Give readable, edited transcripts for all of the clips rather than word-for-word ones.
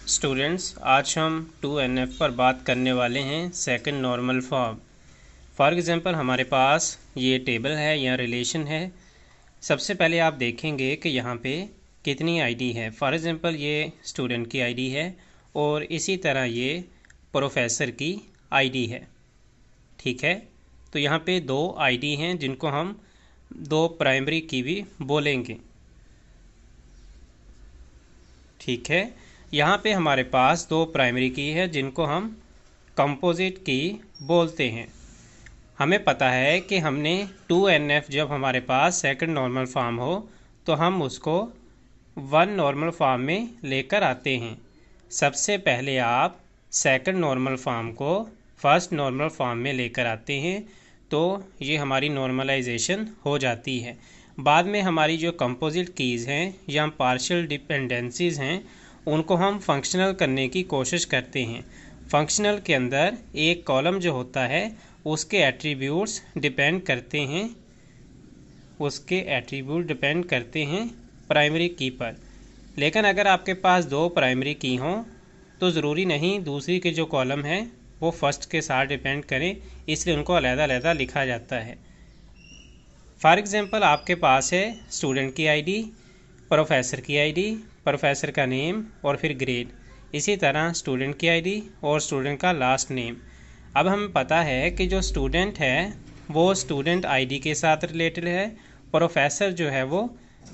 Students, आज हम 2NF पर बात करने वाले हैं second normal form. For example हमारे पास ये टेबल है या रिलेशन है। सबसे पहले आप देखेंगे कि यहाँ पे कितनी आईडी है। फॉर एग्जांपल ये स्टूडेंट की आईडी है और इसी तरह ये प्रोफेसर की आईडी है। ठीक है, तो यहाँ पे दो आईडी हैं जिनको हम दो प्राइमरी की भी बोलेंगे। ठीक है, यहाँ पे हमारे पास दो प्राइमरी की है जिनको हम कंपोजिट की बोलते हैं। हमें पता है कि हमने 2NF जब हमारे पास सेकंड नॉर्मल फॉर्म हो तो हम उसको 1 नॉर्मल फॉर्म में लेकर आते हैं। सबसे पहले आप सेकंड नॉर्मल फॉर्म को फर्स्ट नॉर्मल फॉर्म में लेकर आते हैं तो ये हमारी नॉर्मलाइजेशन हो जाती है। बाद में हमारी जो कंपोजिट कीज़ हैं या पार्शियल डिपेंडेंसीज़ हैं उनको हम फंक्शनल करने की कोशिश करते हैं। फंक्शनल के अंदर एक कॉलम जो होता है उसके एट्रीब्यूट्स डिपेंड करते हैं प्राइमरी की पर। लेकिन अगर आपके पास दो प्राइमरी की हों तो ज़रूरी नहीं दूसरी के जो कॉलम है वो फर्स्ट के साथ डिपेंड करें, इसलिए उनको अलग-अलग लिखा जाता है। फॉर एग्जांपल आपके पास है स्टूडेंट की आईडी, प्रोफेसर की आईडी, प्रोफेसर का नेम और फिर ग्रेड। इसी तरह स्टूडेंट की आईडी और स्टूडेंट का लास्ट नेम। अब हमें पता है कि जो स्टूडेंट है वो स्टूडेंट आईडी के साथ रिलेटेड है, प्रोफेसर जो है वो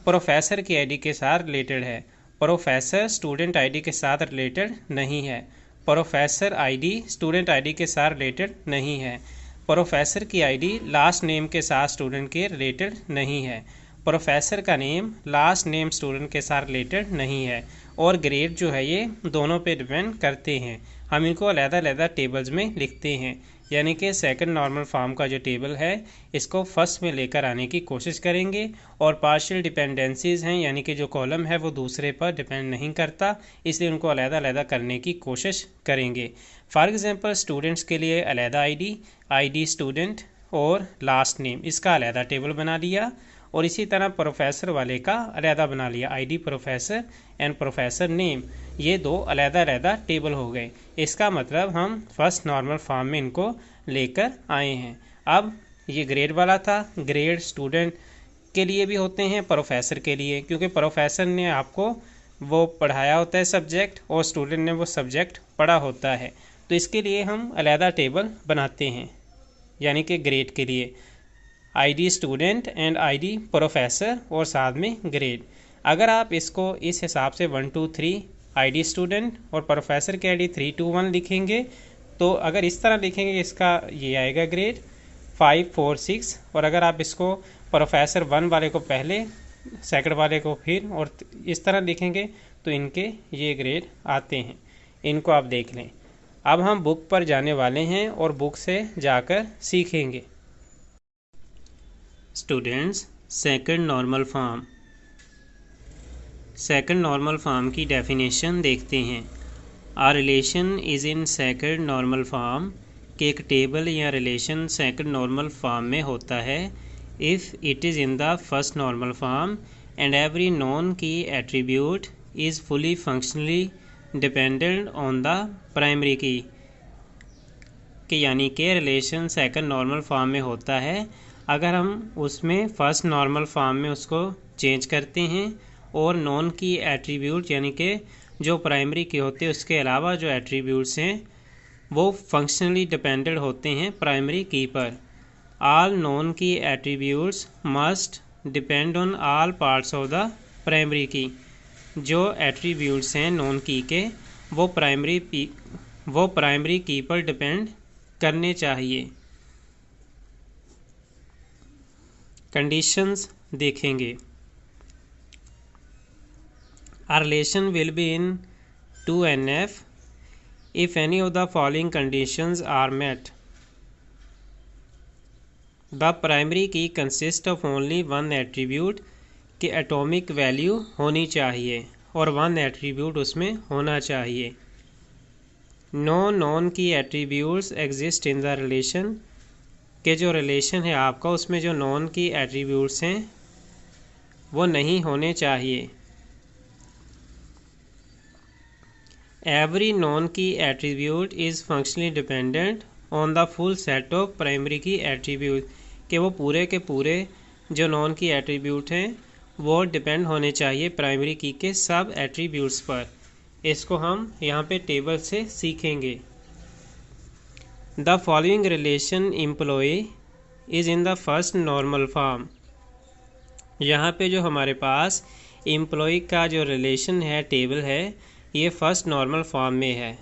प्रोफेसर की आईडी के साथ रिलेटेड है। प्रोफेसर स्टूडेंट आईडी के साथ रिलेटेड नहीं है। प्रोफेसर आईडी स्टूडेंट आईडी के साथ रिलेटेड नहीं है। प्रोफेसर की आईडी लास्ट नेम के साथ स्टूडेंट के रिलेटेड नहीं है। प्रोफेसर का नेम लास्ट नेम स्टूडेंट के साथ रिलेटेड नहीं है। और ग्रेड जो है ये दोनों पे डिपेंड करते हैं। हम इनको अलग-अलग टेबल्स में लिखते हैं, यानी कि सेकंड नॉर्मल फॉर्म का जो टेबल है इसको फर्स्ट में लेकर आने की कोशिश करेंगे। और पार्शियल डिपेंडेंसीज़ हैं यानी कि जो कॉलम है वो दूसरे पर डिपेंड नहीं करता, इसलिए उनको अलग-अलग करने की कोशिश करेंगे। फॉर एग्जांपल स्टूडेंट्स के लिए अलग आईडी स्टूडेंट और लास्ट नेम, इसका अलग टेबल बना लिया। और इसी तरह प्रोफेसर वाले का अलग बना लिया, ID professor and professor name. ये दो अलग टेबल हो गए। इसका मतलब हम फर्स्ट नॉर्मल फॉर्म में इनको लेकर आए हैं। अब ये ग्रेड वाला था, ग्रेड स्टूडेंट के लिए भी होते हैं, प्रोफेसर के लिए, क्योंकि प्रोफेसर ने आपको वो पढ़ाया होता है सब्जेक्ट और स्टूडेंट ने वो सब्जेक्ट पढ़ा होता है, तो इसके लिए हम अलग टेबल बनाते हैं। यानी कि ग्रेड के लिए ID student and ID professor और साथ में ग्रेड। अगर आप इसको इस हिसाब से 1 2 3 आईडी स्टूडेंट और प्रोफेसर की आईडी 3 2 1 लिखेंगे तो अगर इस तरह लिखेंगे इसका ये आएगा ग्रेड 5 4 6। और अगर आप इसको प्रोफेसर 1 वाले को पहले, सेकंड वाले को फिर और इस तरह लिखेंगे तो इनके ये ग्रेड आते हैं। इनको आप देख लें। अब हम बुक पर जाने वाले हैं और बुक से जाकर सीखेंगे। Students, second normal form. Second normal form की डेफिनेशन देखते हैं। A relation is in second normal form कि एक टेबल या रिलेशन सेकंड नॉर्मल फॉर्म में होता है if it is in the first normal form and every non की attribute is fully functionally dependent on the primary की। कि यानी कि रिलेशन सेकंड नॉर्मल फॉर्म में होता है अगर हम उसमें फ़र्स्ट नॉर्मल फॉर्म में उसको चेंज करते हैं और नॉन की एट्रीब्यूट यानी कि जो प्राइमरी के होते हैं उसके अलावा जो एट्रीब्यूट्स हैं वो फंक्शनली डिपेंडेंट होते हैं प्राइमरी की पर। All non key attributes must depend on all parts of the primary की। जो एट्रीब्यूट्स हैं नॉन की के वो प्राइमरी की पर डिपेंड करने चाहिए। कंडीशंस देखेंगे। A relation will be in 2NF if any of the following conditions are met. The primary key consists of only one attribute कि एटॉमिक वैल्यू होनी चाहिए और वन एट्रीब्यूट उसमें होना चाहिए। No non key attributes exist in the relation कि जो relation है आपका उसमें जो नॉन की एट्रीब्यूट्स हैं वो नहीं होने चाहिए। एवरी नॉन की attribute is functionally dependent on the full set of primary की एट्रीब्यूट, कि वो पूरे के पूरे जो नॉन की एट्रीब्यूट हैं वो डिपेंड होने चाहिए प्राइमरी की के सब एट्रीब्यूट्स पर। इसको हम यहाँ पे टेबल से सीखेंगे। The following relation employee is in the first normal form. यहाँ पे जो हमारे पास एम्प्लॉय का जो रिलेशन है टेबल है ये फर्स्ट नॉर्मल फॉर्म में है।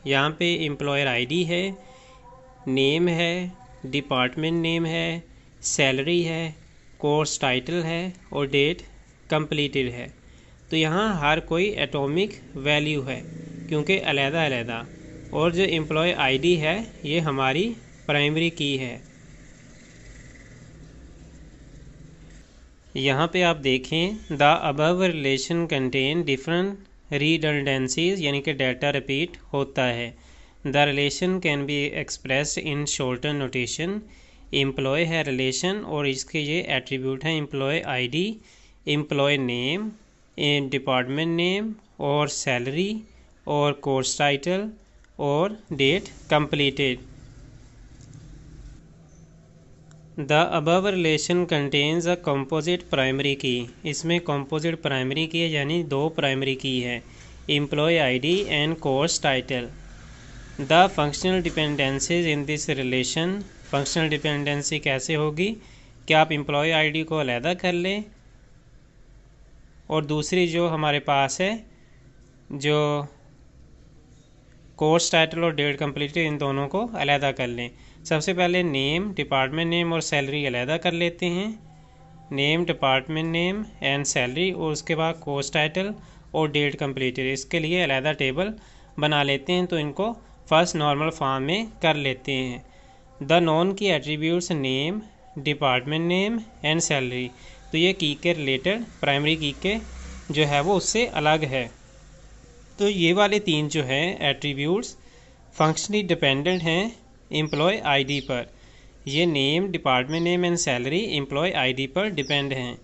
यहाँ पे एम्प्लॉयर आईडी है, नेम है, डिपार्टमेंट नेम है, सैलरी है, कोर्स टाइटल है और डेट कंप्लीटेड है। तो यहाँ हर कोई एटॉमिक वैल्यू है क्योंकि अलग-अलग, और जो एम्प्लॉय आईडी है ये हमारी प्राइमरी की है। यहाँ पे आप देखें the above relation contain different redundancies, यानी कि डाटा रिपीट होता है। The relation can be expressed in shorter notation. Employee है रिलेशन और इसके ये एट्रीब्यूट हैं employee ID, employee name, department name और सैलरी और कोर्स टाइटल और date completed. The above relation contains a composite primary key. इसमें कंपोजिट प्राइमरी की है यानी दो प्राइमरी की है, employee ID and course title. The functional dependencies in this relation. Functional dependency कैसे होगी कि आप एम्प्लॉय आईडी को अलहदा कर लें और दूसरी जो हमारे पास है जो कोर्स टाइटल और डेट कंप्लीटेड, इन दोनों को अलहदा कर लें। सबसे पहले नेम, डिपार्टमेंट नेम और सैलरी अलहदा कर लेते हैं। Name, department name and salary, और उसके बाद कोर्स टाइटल और डेट कंप्लीटेड, इसके लिए अलहदा टेबल बना लेते हैं। तो इनको फर्स्ट नॉर्मल फॉर्म में कर लेते हैं। The non key attributes name, department name and salary, तो ये की के रिलेटेड प्राइमरी की के जो है वो उससे अलग है। तो ये वाले तीन जो हैं एट्रीब्यूट्स फंक्शनली डिपेंडेंट हैं एम्प्लॉय आईडी पर। ये name, department name and salary employee ID पर डिपेंड हैं।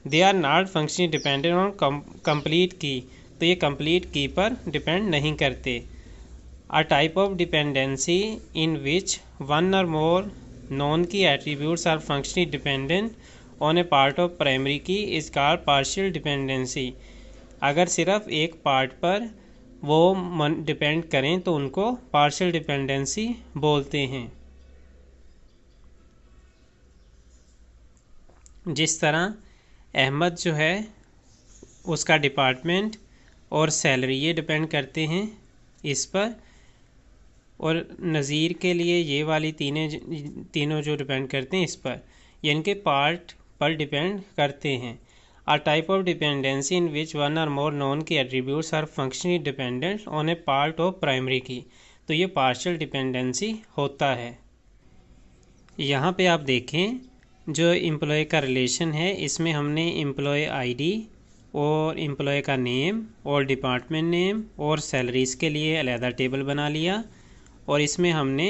They are not functionally dependent on complete key, तो ये कंप्लीट की पर डिपेंड नहीं करते। A type of dependency in which one or more non key attributes are functionally dependent on a part of primary key is called partial dependency. अगर सिर्फ एक part पर वो डिपेंड करें तो उनको पार्शियल डिपेंडेंसी बोलते हैं। जिस तरह अहमद जो है उसका डिपार्टमेंट और सैलरी ये डिपेंड करते हैं इस पर, और नज़ीर के लिए ये वाली तीनों जो डिपेंड करते हैं इस पर, यानी कि पार्ट पर डिपेंड करते हैं। A type of dependency in which one or more known key attributes are functionally dependent on a part of primary key, तो ये partial dependency होता है। यहाँ पे आप देखें जो एम्प्लॉय का रिलेशन है इसमें हमने एम्प्लॉय आईडी और एम्प्लॉय का नेम और डिपार्टमेंट नेम और सैलरीज़ के लिए अलहदा टेबल बना लिया, और इसमें हमने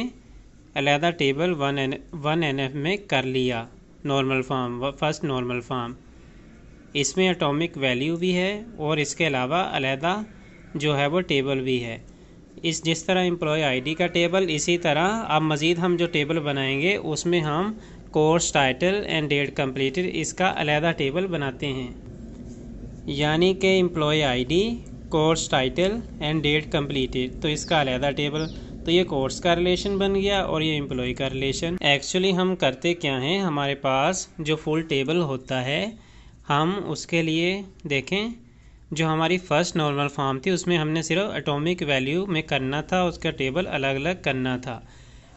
अलहदा टेबल 1NF में कर लिया normal form, first normal form. इसमें एटॉमिक वैल्यू भी है और इसके अलावा अलहदा जो है वो टेबल भी है। जिस तरह एम्प्लॉय आईडी का टेबल, इसी तरह अब मज़ीद हम जो टेबल बनाएंगे उसमें हम course title and date completed इसका अलहदा टेबल बनाते हैं। यानी कि employee ID, course title and date completed, तो इसका अलहदा टेबल। तो ये कोर्स का रिलेशन बन गया और ये एम्प्लॉय का रिलेशन। एक्चुअली हम करते क्या हैं, हमारे पास जो फुल टेबल होता है हम उसके लिए देखें जो हमारी फ़र्स्ट नॉर्मल फॉर्म थी उसमें हमने सिर्फ एटॉमिक वैल्यू में करना था, उसका टेबल अलग अलग करना था,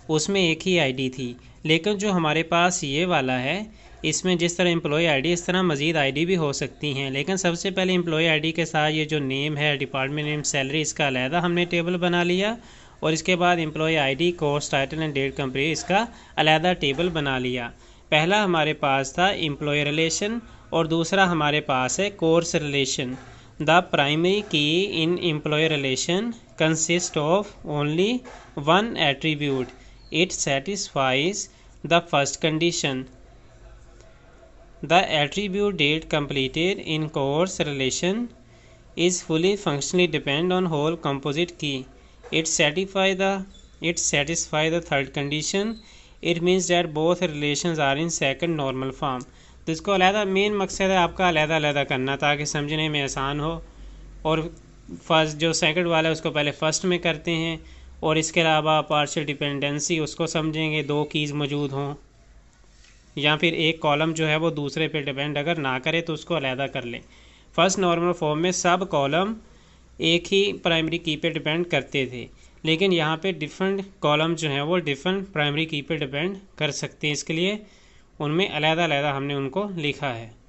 उसमें एक ही आईडी थी। लेकिन जो हमारे पास ये वाला है इसमें जिस तरह एम्प्लॉय आईडी इस तरह मज़ीद आईडी भी हो सकती हैं, लेकिन सबसे पहले एम्प्लॉय आईडी के साथ ये जो नेम है, डिपार्टमेंट नेम, सैलरी, इसका अलहदा हमने टेबल बना लिया, और इसके बाद employee ID, course title and date complete इसका अलहदा टेबल बना लिया। पहला हमारे पास था एम्प्लॉय रिलेशन और दूसरा हमारे पास है course relation. The primary key in employee relation consist of only one attribute, it satisfies the first condition. The attribute date completed in course relation is fully functionally depend on whole composite key. It satisfy the third condition. It means that both relations are in second normal form. तो इसको अलहदा main मकसद है आपका अलहदा अलहदा करना ताकि समझने में आसान हो। और फर्स्ट जो सेकंड वाला है उसको पहले फर्स्ट में करते हैं और इसके अलावा पार्शियल डिपेंडेंसी उसको समझेंगे, दो कीज़ मौजूद हों या फिर एक कॉलम जो है वो दूसरे पे डिपेंड अगर ना करे तो उसको अलहदा कर लें। फर्स्ट नॉर्मल फॉर्म में सब कॉलम एक ही प्राइमरी की पे डिपेंड करते थे, लेकिन यहाँ पे डिफरेंट कॉलम जो हैं वो डिफरेंट प्राइमरी की पे डिपेंड कर सकते हैं। इसके लिए उनमें अलहदा अलहदा हमने उनको लिखा है।